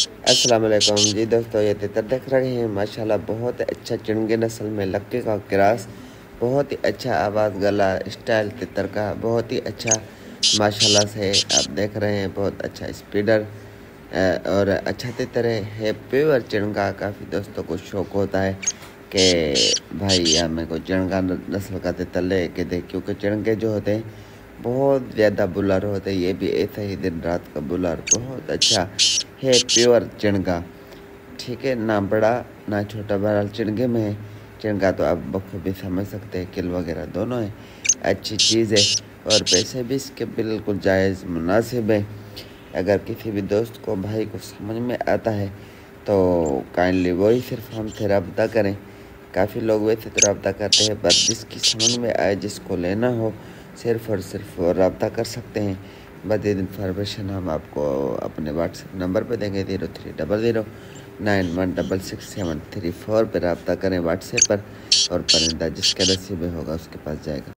अस्सलाम वालेकुम जी दोस्तों, ये तितर देख रहे हैं माशाल्लाह बहुत अच्छा चुनगे नस्ल में लक्के का क्रॉस। बहुत ही अच्छा आवाज़ गला स्टाइल तितर का बहुत ही अच्छा माशाल्लाह से आप देख रहे हैं। बहुत अच्छा स्पीडर और अच्छा तितर है प्योर चुनगा। काफ़ी दोस्तों को शौक़ होता है कि भाई हमें को चुनगा नस्ल का तितर ले के दे, क्योंकि चुनगे जो होते हैं बहुत ज़्यादा बुलर होते हैं। ये भी ऐसा ही दिन रात का बुलर बहुत अच्छा है प्योर चुनगा। ठीक है, ना बड़ा ना छोटा, बहरहाल चुनगे में है। चुनगा तो आप बखूबी समझ सकते हैं, किल वगैरह दोनों है, अच्छी चीज़ है और पैसे भी इसके बिल्कुल जायज़ मुनासिब है। अगर किसी भी दोस्त को भाई को समझ में आता है तो काइंडली वही सिर्फ हमसे रब्ता करें। काफ़ी लोग वैसे तो रब्ता करते हैं, पर जिसकी समझ में आए, जिसको लेना हो, सिर्फ़ और सिर्फ रब्ता कर सकते हैं। मज़ीद इन्फॉर्मेशन हम आपको अपने व्हाट्सएप नंबर पर देंगे 030091666734 पर रब्ता करें व्हाट्सएप पर, और परिंदा जिसके नसीब में होगा उसके पास जाएगा।